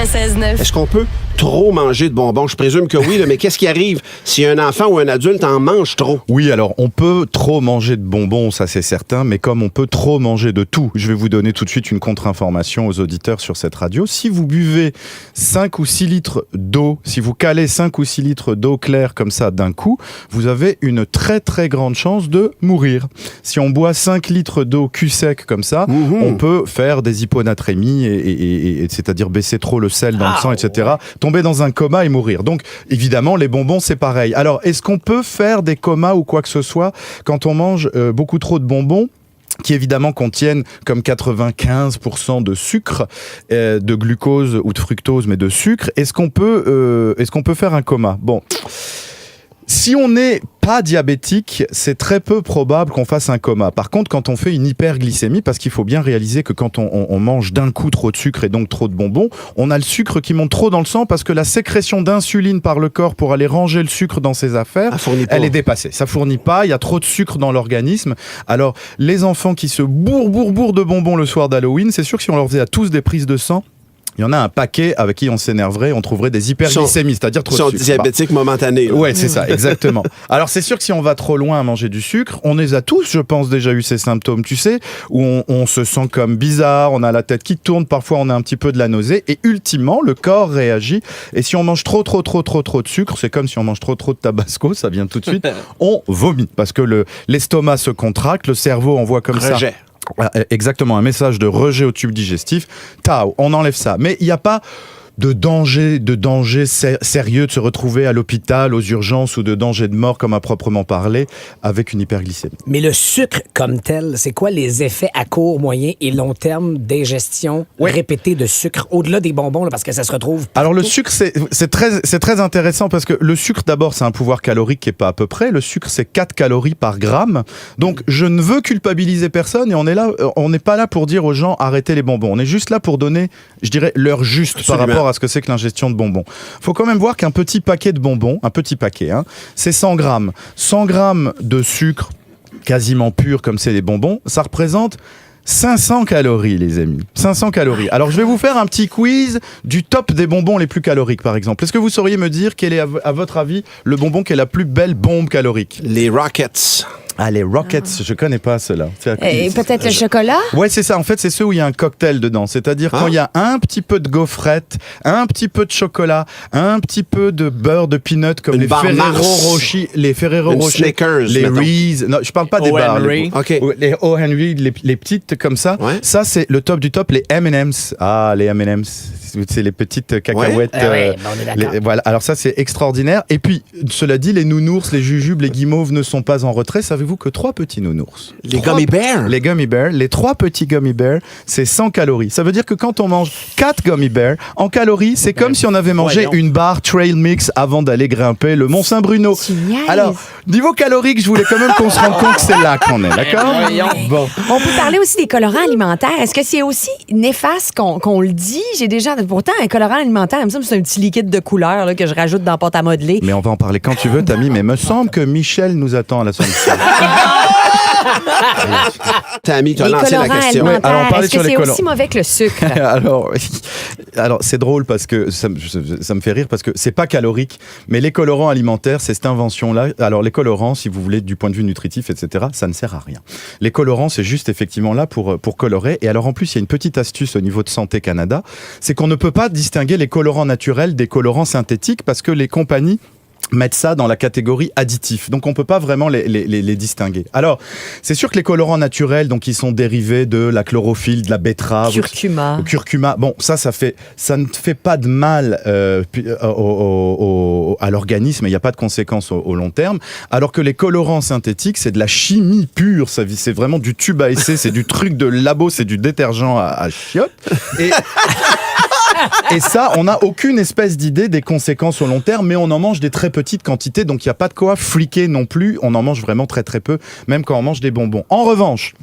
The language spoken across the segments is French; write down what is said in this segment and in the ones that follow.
96.9. Est-ce qu'on peut trop manger de bonbons? Je présume que oui, là, mais qu'est-ce qui arrive si un enfant ou un adulte en mange trop? Oui, alors on peut trop manger de bonbons, ça c'est certain, mais comme on peut trop manger de tout, je vais vous donner tout de suite une contre-information aux auditeurs sur cette radio. Si vous buvez 5 ou 6 litres d'eau, si vous calez 5 ou 6 litres d'eau claire comme ça d'un coup, vous avez une très très grande chance de mourir. Si on boit 5 litres d'eau cul sec comme ça, on peut faire des hyponatrémies, et c'est-à-dire baisser trop le sel dans le sang, etc., tomber dans un coma et mourir. Donc évidemment, les bonbons, c'est pareil. Alors, est-ce qu'on peut faire des comas ou quoi que ce soit quand on mange beaucoup trop de bonbons qui évidemment contiennent comme 95% de sucre, de glucose ou de fructose, mais de sucre? Est-ce qu'on peut faire un coma? Bon, si on n'est pas diabétique, c'est très peu probable qu'on fasse un coma. Par contre, quand on fait une hyperglycémie, parce qu'il faut bien réaliser que quand on mange d'un coup trop de sucre et donc trop de bonbons, on a le sucre qui monte trop dans le sang parce que la sécrétion d'insuline par le corps pour aller ranger le sucre dans ses affaires, elle est dépassée. Ça fournit pas, il y a trop de sucre dans l'organisme. Alors, les enfants qui se bourrent de bonbons le soir d'Halloween, c'est sûr que si on leur faisait à tous des prises de sang, il y en a un paquet avec qui on s'énerverait, on trouverait des hyperglycémies, c'est-à-dire trop de sucre. Ils sont diabétiques momentanés. Ouais, c'est ça, exactement. Alors c'est sûr que si on va trop loin à manger du sucre, on les a tous, je pense, déjà eu ces symptômes, tu sais, où on se sent comme bizarre, on a la tête qui tourne, parfois on a un petit peu de la nausée, et ultimement, le corps réagit. Et si on mange trop de sucre, c'est comme si on mange trop de tabasco, ça vient tout de suite, on vomit, parce que l'estomac se contracte, le cerveau envoie comme Rejet. ça. Exactement, un message de rejet au tube digestif. Tao, on enlève ça. Mais il n'y a pas de danger sérieux de se retrouver à l'hôpital, aux urgences, ou de danger de mort, comme à proprement parler, avec une hyperglycémie. Mais le sucre comme tel, c'est quoi les effets à court, moyen et long terme d'ingestion répétée de sucre, au-delà des bonbons, là, parce que ça se retrouve partout? Alors le sucre, c'est très intéressant, parce que le sucre, d'abord, c'est un pouvoir calorique qui n'est pas à peu près. Le sucre, c'est 4 calories par gramme. Donc je ne veux culpabiliser personne, et on n'est pas là pour dire aux gens arrêtez les bonbons. On est juste là pour donner, je dirais, l'heure juste par rapport à ce que c'est que l'ingestion de bonbons. Faut quand même voir qu'un petit paquet de bonbons, c'est 100 grammes. 100 grammes de sucre quasiment pur comme c'est les bonbons, ça représente 500 calories, les amis. 500 calories. Alors, je vais vous faire un petit quiz du top des bonbons les plus caloriques, par exemple. Est-ce que vous sauriez me dire quel est, à votre avis, le bonbon qui est la plus belle bombe calorique? Les Rockets. Ah, les Rockets, je connais pas ceux-là. Et peut-être le chocolat? Ouais, c'est ça. En fait, c'est ceux où il y a un cocktail dedans. C'est-à-dire quand il y a un petit peu de gaufrette, un petit peu de chocolat, un petit peu de beurre de peanut, comme les Ferrero Rocher, Snickers, les Reese. Non, je parle pas des bars. Henry. Les O. Henry, les petites comme ça. Ouais. Ça, c'est le top du top. Les M&M's. Ah, les M&M's. C'est les petites cacahuètes. On est d'accord. Voilà. Alors ça, c'est extraordinaire. Et puis, cela dit, les nounours, les jujubes, les guimauves ne sont pas en retrait. Savez-vous que 3 petits nounours? Les Gummy Bears? Les Gummy Bears, les 3 petits Gummy Bears, c'est 100 calories. Ça veut dire que quand on mange 4 Gummy Bears, en calories, c'est comme si on avait mangé une barre Trail Mix avant d'aller grimper le Mont Saint-Bruno. Alors, niveau calorique, je voulais quand même qu'on se rende compte que c'est là qu'on est, d'accord? Bon. On peut parler aussi des colorants alimentaires. Est-ce que c'est aussi néfaste qu'on le dit? J'ai déjà... Pourtant, un colorant alimentaire, il me semble que c'est un petit liquide de couleur là, que je rajoute dans la pâte à modeler. Mais on va en parler quand tu veux, Tammy, mais me semble que Michel nous attend à la sortie. Tammy, tu as Les lancé la colorants question. alimentaires, alors, on parlait est-ce que sur les c'est colorants. aussi mauvais que le sucre? alors c'est drôle parce que ça me fait rire parce que c'est pas calorique, mais les colorants alimentaires, c'est cette invention-là. Alors les colorants, si vous voulez, du point de vue nutritif, etc., ça ne sert à rien. Les colorants, c'est juste effectivement là pour colorer. Et alors en plus, il y a une petite astuce au niveau de Santé Canada, c'est qu'on ne peut pas distinguer les colorants naturels des colorants synthétiques parce que les compagnies mettre ça dans la catégorie additif. Donc on peut pas vraiment les distinguer. Alors, c'est sûr que les colorants naturels, donc ils sont dérivés de la chlorophylle, de la betterave, curcuma. Bon, ça ne fait pas de mal à l'organisme, il n'y a pas de conséquences au long terme. Alors que les colorants synthétiques, c'est de la chimie pure, c'est vraiment du tube à essai, c'est du truc de labo, c'est du détergent à chiottes. Et ça, on n'a aucune espèce d'idée des conséquences au long terme, mais on en mange des très petites quantités, donc il n'y a pas de quoi fliquer non plus. On en mange vraiment très très peu, même quand on mange des bonbons. En revanche,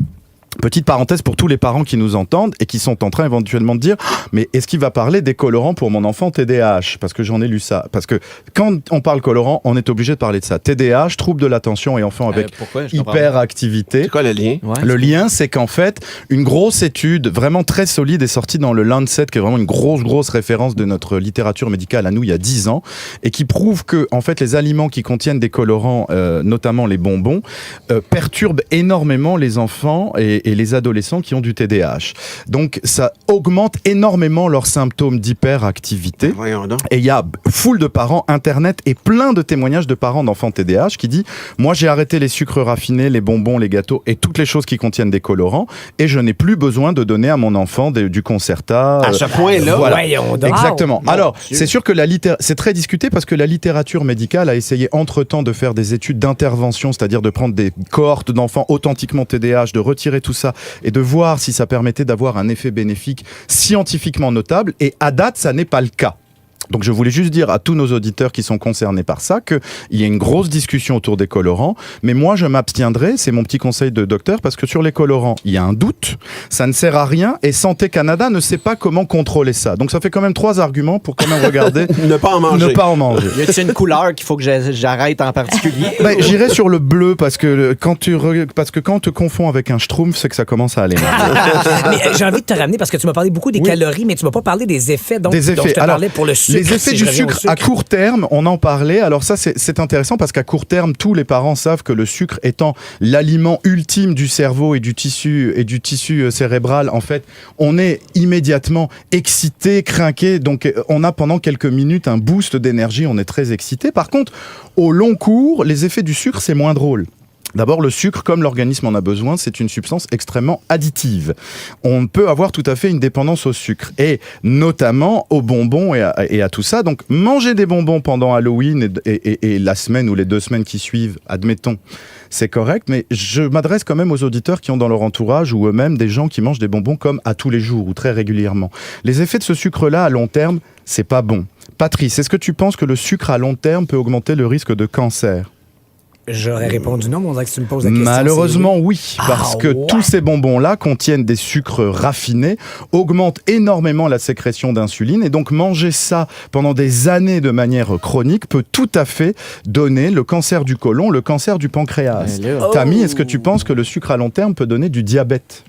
Petite parenthèse pour tous les parents qui nous entendent et qui sont en train éventuellement de dire « Mais est-ce qu'il va parler des colorants pour mon enfant TDAH ?» Parce que j'en ai lu ça. Parce que quand on parle colorant, on est obligé de parler de ça. TDAH, trouble de l'attention et enfant avec hyperactivité. C'est quoi le lien? Ouais, Le lien, c'est qu'en fait, une grosse étude vraiment très solide est sortie dans le Lancet, qui est vraiment une grosse référence de notre littérature médicale à nous il y a 10 ans, et qui prouve que en fait, les aliments qui contiennent des colorants, notamment les bonbons, perturbent énormément les enfants et les adolescents qui ont du TDAH. Donc, ça augmente énormément leurs symptômes d'hyperactivité. Voyons donc. Et il y a foule de parents, Internet, et plein de témoignages de parents d'enfants TDAH qui disent « Moi, j'ai arrêté les sucres raffinés, les bonbons, les gâteaux et toutes les choses qui contiennent des colorants et je n'ai plus besoin de donner à mon enfant du Concerta. » À ce point-là? Voilà. Voyons donc. Exactement. Wow. Alors, Mon Dieu. c'est sûr que c'est très discuté parce que la littérature médicale a essayé entre-temps de faire des études d'intervention, c'est-à-dire de prendre des cohortes d'enfants authentiquement TDAH, de retirer tout ça et de voir si ça permettait d'avoir un effet bénéfique scientifiquement notable. Et à date, ça n'est pas le cas. Donc je voulais juste dire à tous nos auditeurs qui sont concernés par ça qu'il y a une grosse discussion autour des colorants, mais moi je m'abstiendrai, c'est mon petit conseil de docteur, parce que sur les colorants, il y a un doute, ça ne sert à rien, et Santé Canada ne sait pas comment contrôler ça. Donc ça fait quand même 3 arguments pour quand même regarder Ne pas en manger. ne pas en manger. Y a-t-il une couleur qu'il faut que j'arrête en particulier? Ben, j'irai sur le bleu parce que quand on te confond avec un schtroumpf, c'est que ça commence à aller mal. Mais j'ai envie de te ramener parce que tu m'as parlé beaucoup des calories, mais tu m'as pas parlé des effets. Donc, Des effets. dont je te Alors, parlais pour le sucre. les effets si du je reviens au sucre à court terme, on en parlait. Alors ça, c'est intéressant parce qu'à court terme, tous les parents savent que le sucre étant l'aliment ultime du cerveau et du tissu cérébral, en fait, on est immédiatement excité, crinqué. Donc, on a pendant quelques minutes un boost d'énergie. On est très excité. Par contre, au long cours, les effets du sucre, c'est moins drôle. D'abord, le sucre, comme l'organisme en a besoin, c'est une substance extrêmement additive. On peut avoir tout à fait une dépendance au sucre, et notamment aux bonbons et à tout ça. Donc, manger des bonbons pendant Halloween et la semaine ou les 2 semaines qui suivent, admettons, c'est correct, mais je m'adresse quand même aux auditeurs qui ont dans leur entourage ou eux-mêmes des gens qui mangent des bonbons comme à tous les jours ou très régulièrement. Les effets de ce sucre-là, à long terme, c'est pas bon. Patrice, est-ce que tu penses que le sucre à long terme peut augmenter le risque de cancer ? J'aurais répondu non, mais on dirait que tu me poses la question. Malheureusement, oui, parce que tous ces bonbons-là contiennent des sucres raffinés, augmentent énormément la sécrétion d'insuline, et donc manger ça pendant des années de manière chronique peut tout à fait donner le cancer du côlon, le cancer du pancréas. Tammy, est-ce que tu penses que le sucre à long terme peut donner du diabète ?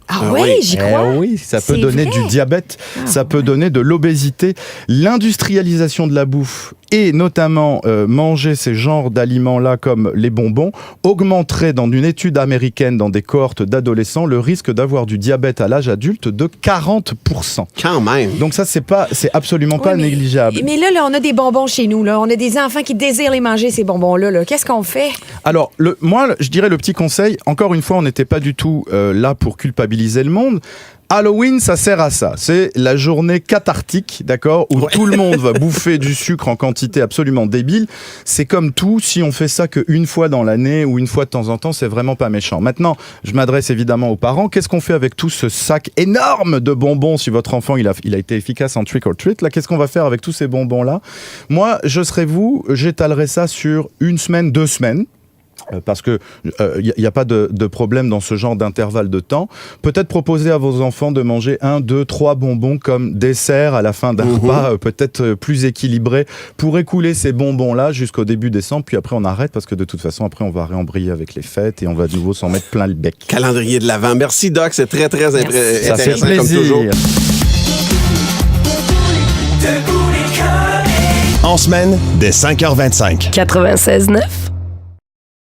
Ah oui, j'y crois. Oui, ça peut C'est donner vrai. du diabète, ça peut donner de l'obésité. L'industrialisation de la bouffe et notamment manger ces genres d'aliments-là comme les bonbons augmenterait dans une étude américaine dans des cohortes d'adolescents le risque d'avoir du diabète à l'âge adulte de 40%. Quand même. Donc ça, c'est absolument pas Oui, négligeable. Mais là, on a des bonbons chez nous. Là. On a des enfants qui désirent les manger, ces bonbons-là. Là. Qu'est-ce qu'on fait? Alors, moi, je dirais le petit conseil, encore une fois, on n'était pas du tout là pour culpabiliser le monde. Halloween, ça sert à ça. C'est la journée cathartique, d'accord, où tout le monde va bouffer du sucre en quantité absolument débile. C'est comme tout, si on fait ça qu'une fois dans l'année ou une fois de temps en temps, c'est vraiment pas méchant. Maintenant, je m'adresse évidemment aux parents. Qu'est-ce qu'on fait avec tout ce sac énorme de bonbons si votre enfant, il a été efficace en trick or treat? Là, qu'est-ce qu'on va faire avec tous ces bonbons-là? Moi, je serais vous, j'étalerais ça sur 1 semaine, 2 semaines. Parce que y a pas de problème dans ce genre d'intervalle de temps. Peut-être proposer à vos enfants de manger 1, 2, 3 bonbons comme dessert à la fin d'un repas, peut-être plus équilibré, pour écouler ces bonbons-là jusqu'au début décembre. Puis après, on arrête parce que de toute façon, après, on va réembrayer avec les fêtes et on va de nouveau s'en mettre plein le bec. Calendrier de l'Avent. Merci, Doc. C'est très, très Ça fait intéressant comme toujours. plaisir. En semaine, dès 5h25. 96.9.